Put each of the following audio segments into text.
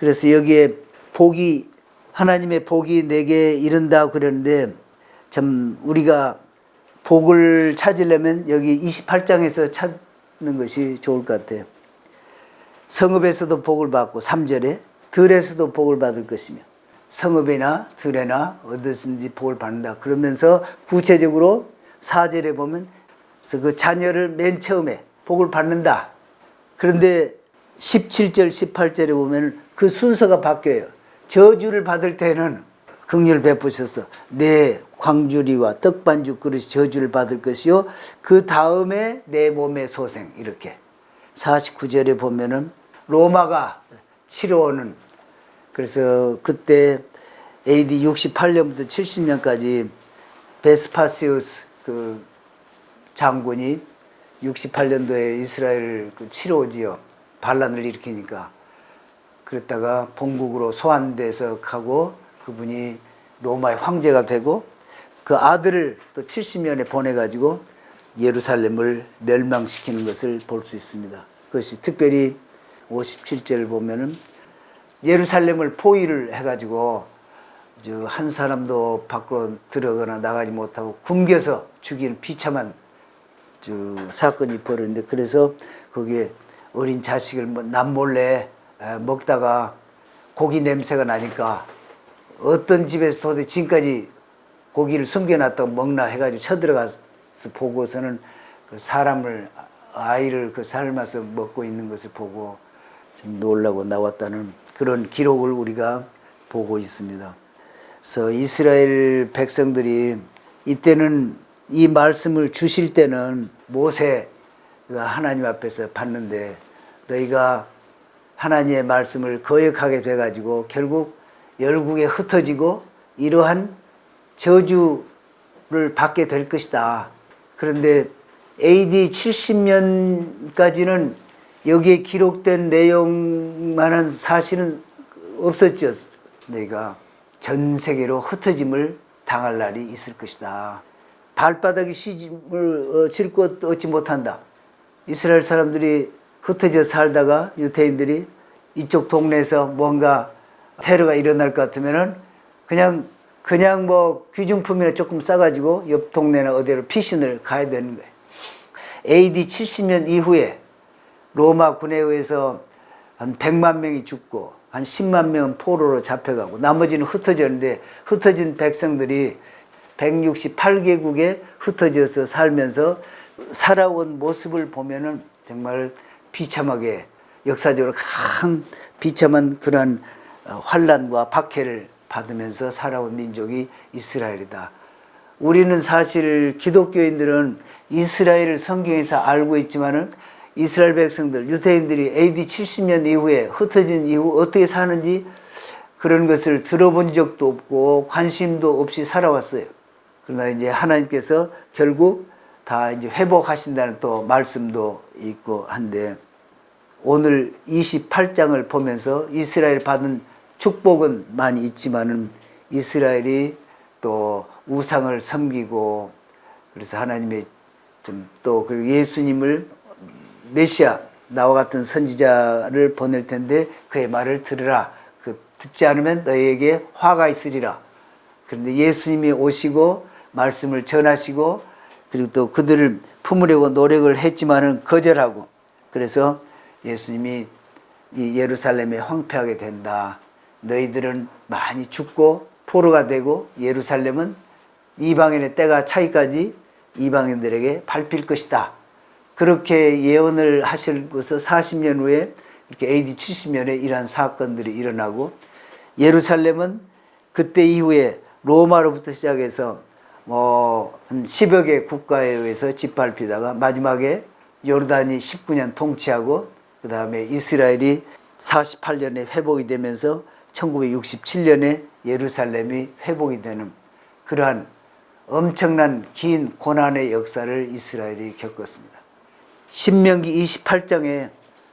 그래서 여기에 복이 하나님의 복이 내게 이른다 그러는데 참 우리가 복을 찾으려면 여기 28장에서 찾는 것이 좋을 것 같아요. 성읍에서도 복을 받고 3절에 들에서도 복을 받을 것이며 성읍이나 들에나 어디든지 복을 받는다. 그러면서 구체적으로 4절에 보면 그 자녀를 맨 처음에 복을 받는다. 그런데 17절 18절에 보면 그 순서가 바뀌어요. 저주를 받을 때는 긍휼을 베푸셔서 내 광주리와 떡반죽 그릇이 저주를 받을 것이요 그 다음에 내 몸의 소생 이렇게 49절에 보면은 로마가 치러오는 그래서 그때 AD 68년부터 70년까지 베스파시우스 그 장군이 68년도에 이스라엘을 치러오지요. 반란을 일으키니까. 그랬다가 본국으로 소환돼서 가고 그분이 로마의 황제가 되고 그 아들을 또 70년에 보내가지고 예루살렘을 멸망시키는 것을 볼 수 있습니다. 그것이 특별히 57절을 보면은 예루살렘을 포위를 해가지고 한 사람도 밖으로 들어가거나 나가지 못하고 굶겨서 죽이는 비참한 사건이 벌어졌는데 그래서 거기에 어린 자식을 남몰래 먹다가 고기 냄새가 나니까 어떤 집에서 도대체 지금까지 고기를 숨겨놨다고 먹나 해가지고 쳐들어가서 보고서는 그 사람을 아이를 그 삶아서 먹고 있는 것을 보고 좀 놀라고 나왔다는 그런 기록을 우리가 보고 있습니다. 그래서 이스라엘 백성들이 이때는 이 말씀을 주실 때는 모세가 하나님 앞에서 봤는데 너희가 하나님의 말씀을 거역하게 돼가지고 결국 열국에 흩어지고 이러한 저주를 받게 될 것이다. 그런데 AD 70년까지는 여기에 기록된 내용만한 사실은 없었죠. 너희가 전 세계로 흩어짐을 당할 날이 있을 것이다. 발바닥이 시집을 질 것 얻지 못한다. 이스라엘 사람들이 흩어져 살다가 유대인들이 이쪽 동네에서 뭔가 테러가 일어날 것 같으면은 그냥 뭐 귀중품이나 조금 싸가지고 옆 동네나 어디로 피신을 가야 되는 거예요. AD 70년 이후에 로마 군에 의해서 한 100만 명이 죽고 한 10만 명은 포로로 잡혀가고 나머지는 흩어졌는데 흩어진 백성들이 168개국에 흩어져서 살면서 살아온 모습을 보면은 정말 비참하게 역사적으로 큰 비참한 그런 환난과 박해를 받으면서 살아온 민족이 이스라엘이다. 우리는 사실 기독교인들은 이스라엘을 성경에서 알고 있지만은 이스라엘 백성들, 유대인들이 AD 70년 이후에 흩어진 이후 어떻게 사는지 그런 것을 들어본 적도 없고 관심도 없이 살아왔어요. 그러나 이제 하나님께서 결국 다 이제 회복하신다는 또 말씀도 있고 한데 오늘 28장을 보면서 이스라엘 받은 축복은 많이 있지만은 이스라엘이 또 우상을 섬기고 그래서 하나님의 또 그리고 예수님을 메시아 나와 같은 선지자를 보낼 텐데 그의 말을 들으라. 그 듣지 않으면 너희에게 화가 있으리라. 그런데 예수님이 오시고 말씀을 전하시고 그리고 또 그들을 품으려고 노력을 했지만은 거절하고 그래서 예수님이 이 예루살렘에 황폐하게 된다. 너희들은 많이 죽고 포로가 되고 예루살렘은 이방인의 때가 차기까지 이방인들에게 밟힐 것이다. 그렇게 예언을 하시고서 40년 후에 이렇게 AD 70년에 이러한 사건들이 일어나고 예루살렘은 그때 이후에 로마로부터 시작해서 한 10여 개 국가에 의해서 짓밟히다가 마지막에 요르단이 19년 통치하고 그 다음에 이스라엘이 48년에 회복이 되면서 1967년에 예루살렘이 회복이 되는 그러한 엄청난 긴 고난의 역사를 이스라엘이 겪었습니다. 신명기 28장에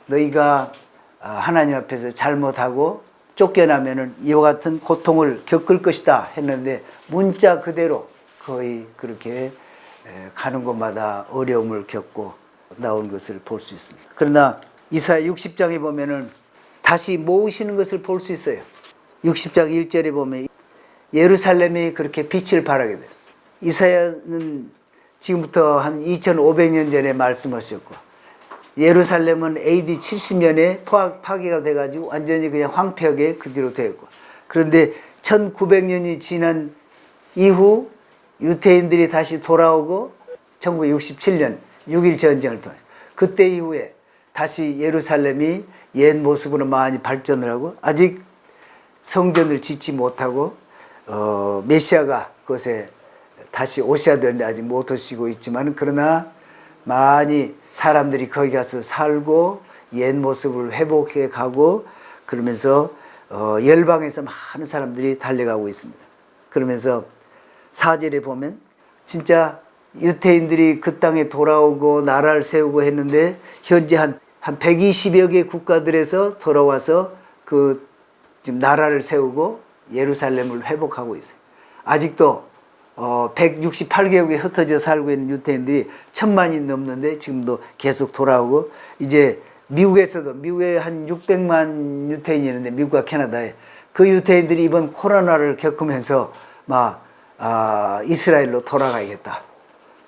너희가 하나님 앞에서 잘못하고 쫓겨나면은 이와 같은 고통을 겪을 것이다 했는데 문자 그대로 거의 그렇게 가는 곳마다 어려움을 겪고 나온 것을 볼 수 있습니다. 그러나 이사야 60장에 보면은 다시 모으시는 것을 볼 수 있어요. 60장 1절에 보면 예루살렘이 그렇게 빛을 발하게 돼요. 이사야는 지금부터 한 2500년 전에 말씀하셨고, 예루살렘은 AD 70년에 파괴가 돼가지고 완전히 그냥 황폐하게 그 뒤로 되었고, 그런데 1900년이 지난 이후 유태인들이 다시 돌아오고 1967년 6.1 전쟁을 통해서 그때 이후에 다시 예루살렘이 옛 모습으로 많이 발전을 하고, 아직 성전을 짓지 못하고 메시아가 그것에 다시 오셔야 되는데 아직 못 오시고 있지만, 그러나 많이 사람들이 거기 가서 살고 옛 모습을 회복해 가고, 그러면서 열방에서 많은 사람들이 달려가고 있습니다. 그러면서 4절에 보면 진짜 유태인들이 그 땅에 돌아오고 나라를 세우고 했는데, 현재 한 120여 개 국가들에서 돌아와서 그 지금 나라를 세우고 예루살렘을 회복하고 있어요. 아직도 168개국에 흩어져 살고 있는 유태인들이 1000만이 넘는데 지금도 계속 돌아오고, 이제 미국에서도, 미국에 한 600만 유태인이 있는데, 미국과 캐나다에 그 유태인들이 이번 코로나를 겪으면서 막 이스라엘로 돌아가야겠다.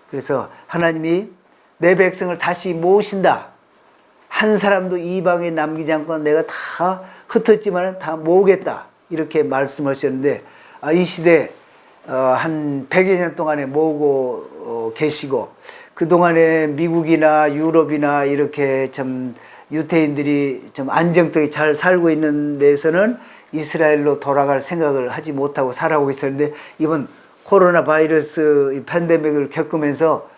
그래서 하나님이 내 백성을 다시 모으신다. 한 사람도 이방에 남기지 않고 내가 다 흩었지만 다 모으겠다. 이렇게 말씀하셨는데, 이 시대 한 100여 년 동안에 모으고 계시고, 그동안에 미국이나 유럽이나 이렇게 참 유태인들이 좀 안정되게 잘 살고 있는 데서는 이스라엘로 돌아갈 생각을 하지 못하고 살아오고 있었는데, 이번 코로나 바이러스 팬데믹을 겪으면서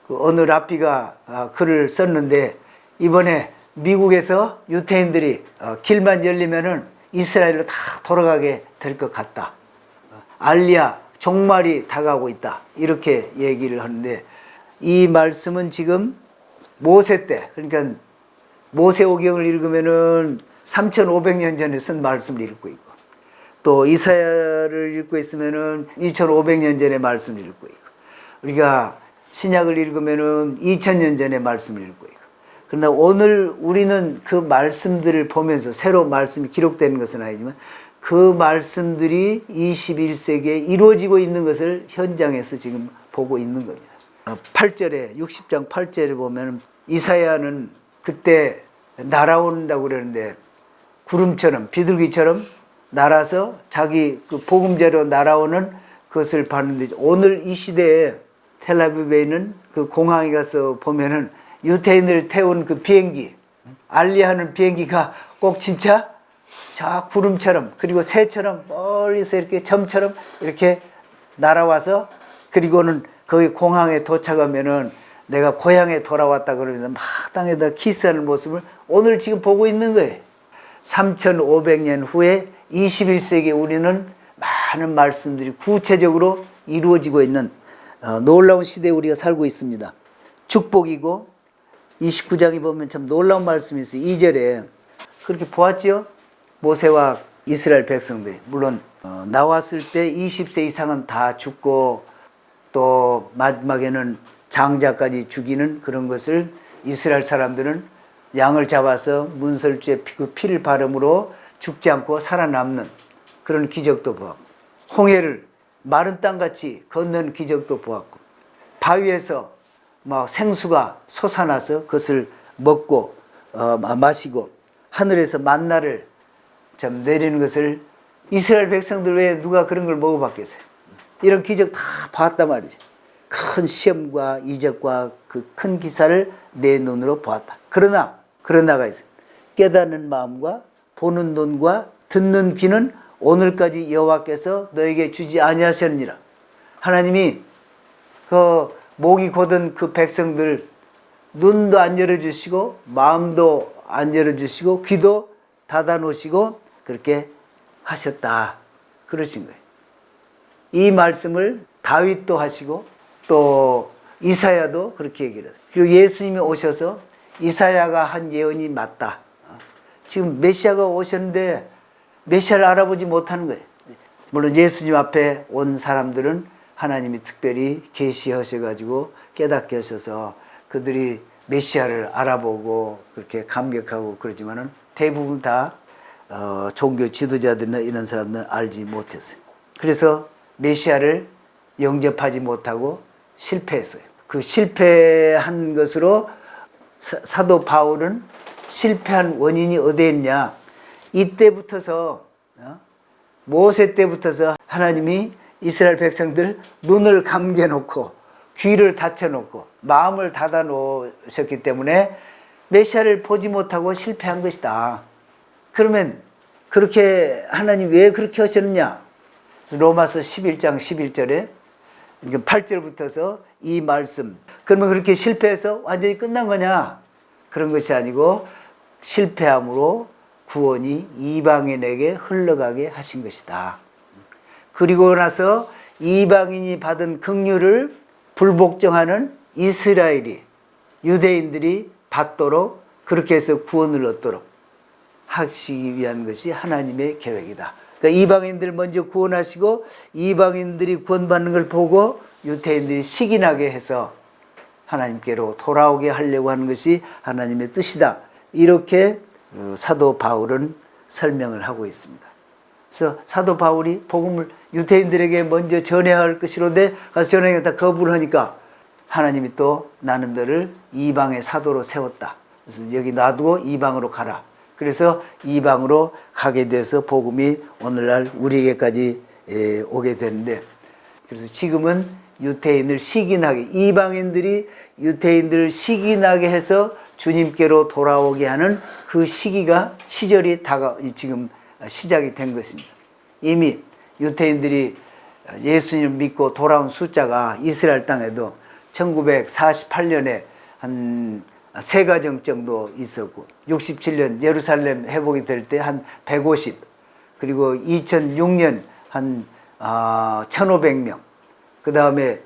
그 어느 랍비가 글을 썼는데, 이번에 미국에서 유태인들이 길만 열리면은 이스라엘로 다 돌아가게 될 것 같다. 알리야, 종말이 다가오고 있다. 이렇게 얘기를 하는데, 이 말씀은 지금 모세 때, 그러니까 모세오경을 읽으면은 3500년 전에 쓴 말씀을 읽고 있고, 또 이사야를 읽고 있으면은 2500년 전에 말씀을 읽고 있고, 우리가 신약을 읽으면은 2000년 전에 말씀을 읽고 있고, 그러나 오늘 우리는 그 말씀들을 보면서, 새로 말씀이 기록되는 것은 아니지만 그 말씀들이 21세기에 이루어지고 있는 것을 현장에서 지금 보고 있는 겁니다. 8절에, 60장 8절에 보면 이사야는 그때 날아온다고 그러는데, 구름처럼 비둘기처럼 날아서 자기 그 복음제로 날아오는 그것을 봤는데, 오늘 이 시대에 텔아비브에 있는 그 공항에 가서 보면은 유태인을 태운 그 비행기, 알리하는 비행기가 꼭 진짜 저 구름처럼, 그리고 새처럼 멀리서 이렇게 점처럼 이렇게 날아와서, 그리고는 거기 공항에 도착하면은 내가 고향에 돌아왔다 그러면서 막 땅에다 키스하는 모습을 오늘 지금 보고 있는 거예요. 3500년 후에 21세기에 우리는 많은 말씀들이 구체적으로 이루어지고 있는 놀라운 시대에 우리가 살고 있습니다. 축복이고, 29장에 보면 참 놀라운 말씀이 있어요. 2절에 그렇게 보았지요? 모세와 이스라엘 백성들이, 물론 나왔을 때 20세 이상은 다 죽고, 또 마지막에는 장자까지 죽이는 그런 것을 이스라엘 사람들은 양을 잡아서 문설주에 그 피를 바름으로 죽지 않고 살아남는 그런 기적도 보았고, 홍해를 마른 땅같이 걷는 기적도 보았고, 바위에서 막 생수가 솟아나서 그것을 먹고 마시고, 하늘에서 만나를 참 내리는 것을 이스라엘 백성들 외에 누가 그런 걸 먹어봤겠어요? 이런 기적 다 봤단 말이죠. 큰 시험과 이적과 그 큰 기사를 내 눈으로 보았다. 그러나가 있어요. 깨닫는 마음과 보는 눈과 듣는 귀는 오늘까지 여호와께서 너에게 주지 아니하셨느니라. 하나님이 그 목이 곧은 그 백성들 눈도 안 열어주시고 마음도 안 열어주시고 귀도 닫아놓으시고 그렇게 하셨다. 그러신 거예요. 이 말씀을 다윗도 하시고 또 이사야도 그렇게 얘기를 했어요. 그리고 예수님이 오셔서 이사야가 한 예언이 맞다. 지금 메시아가 오셨는데 메시아를 알아보지 못하는 거예요. 물론 예수님 앞에 온 사람들은 하나님이 특별히 계시하셔가지고 깨닫게 하셔서 그들이 메시아를 알아보고 그렇게 감격하고 그러지만은 대부분 다 종교 지도자들이나 이런 사람들은 알지 못했어요. 그래서 메시아를 영접하지 못하고 실패했어요. 그 실패한 것으로 사도 바울은 실패한 원인이 어디에 있냐? 이때부터서 모세 때부터서 하나님이 이스라엘 백성들 눈을 감겨놓고 귀를 닫혀놓고 마음을 닫아놓으셨기 때문에 메시아를 보지 못하고 실패한 것이다. 그러면 그렇게 하나님 왜 그렇게 하셨느냐? 로마서 11장 11절에 8절부터서 이 말씀, 그러면 그렇게 실패해서 완전히 끝난 거냐? 그런 것이 아니고 실패함으로 구원이 이방인에게 흘러가게 하신 것이다. 그리고 나서 이방인이 받은 긍휼을 불복종하는 이스라엘이, 유대인들이 받도록, 그렇게 해서 구원을 얻도록 하시기 위한 것이 하나님의 계획이다. 그러니까 이방인들 먼저 구원하시고 이방인들이 구원받는 걸 보고 유대인들이 시기나게 해서 하나님께로 돌아오게 하려고 하는 것이 하나님의 뜻이다. 이렇게 사도 바울은 설명을 하고 있습니다. 그래서 사도 바울이 복음을 유대인들에게 먼저 전해야 할 것이로되 가서 전하겠다 거부를 하니까 하나님이 또 나는 너를 이방의 사도로 세웠다. 그래서 여기 놔두고 이방으로 가라. 그래서 이방으로 가게 돼서 복음이 오늘날 우리에게까지 오게 되는데, 그래서 지금은 유대인을 시기나게, 이방인들이 유대인들을 시기나게 해서 주님께로 돌아오게 하는 그 시절이 지금 시작이 된 것입니다. 이미 유대인들이 예수님을 믿고 돌아온 숫자가 이스라엘 땅에도 1948년에 한 3가정 정도 있었고, 67년 예루살렘 회복이 될 때 한 150, 그리고 2006년 한 1,500명, 그 다음에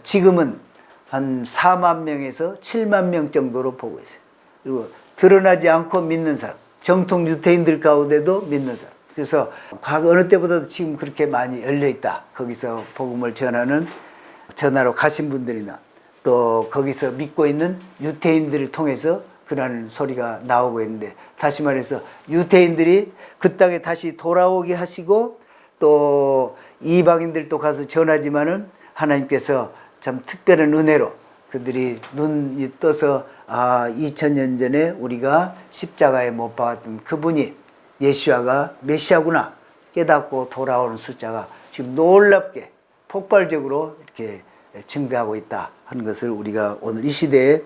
지금은 한 4만 명에서 7만 명 정도로 보고 있어요. 그리고 드러나지 않고 믿는 사람, 정통 유대인들 가운데도 믿는 사람. 그래서 과거 어느 때보다도 지금 그렇게 많이 열려 있다. 거기서 복음을 전하러 가신 분들이나 또 거기서 믿고 있는 유대인들을 통해서 그러한 소리가 나오고 있는데, 다시 말해서 유대인들이 그 땅에 다시 돌아오게 하시고 또 이방인들도 가서 전하지만은 하나님께서 참 특별한 은혜로 그들이 눈이 떠서 2000년 전에 우리가 십자가에 못 박았던 그분이 예수아가 메시아구나 깨닫고 돌아오는 숫자가 지금 놀랍게 폭발적으로 이렇게 증가하고 있다 하는 것을 우리가 오늘 이 시대에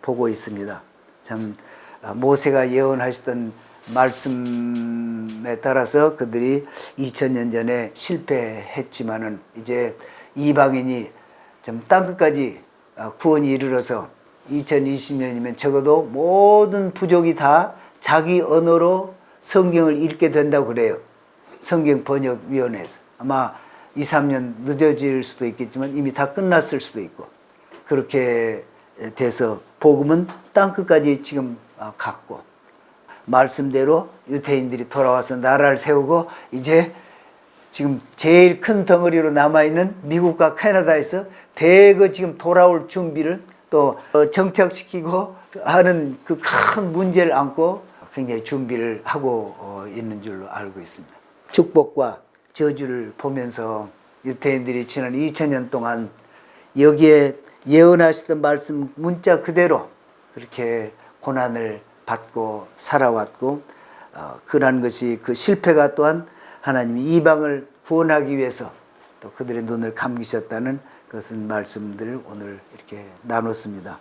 보고 있습니다. 참 모세가 예언하셨던 말씀에 따라서 그들이 2000년 전에 실패했지만은 이제 이방인이 좀 땅끝까지 구원이 이르러서 2020년이면 적어도 모든 부족이 다 자기 언어로 성경을 읽게 된다고 그래요. 성경번역위원회에서. 아마 2, 3년 늦어질 수도 있겠지만 이미 다 끝났을 수도 있고, 그렇게 돼서 복음은 땅끝까지 지금 갔고, 말씀대로 유대인들이 돌아와서 나라를 세우고, 이제 지금 제일 큰 덩어리로 남아있는 미국과 캐나다에서 대거 지금 돌아올 준비를 또 정착시키고 하는 그 큰 문제를 안고 굉장히 준비를 하고 있는 줄로 알고 있습니다. 축복과 저주를 보면서 유대인들이 지난 2000년 동안 여기에 예언하시던 말씀 문자 그대로 그렇게 고난을 받고 살아왔고, 그러한 것이 그 실패가 또한 하나님이 이방을 구원하기 위해서 또 그들의 눈을 감기셨다는 그것은 말씀들을 오늘 이렇게 나눴습니다.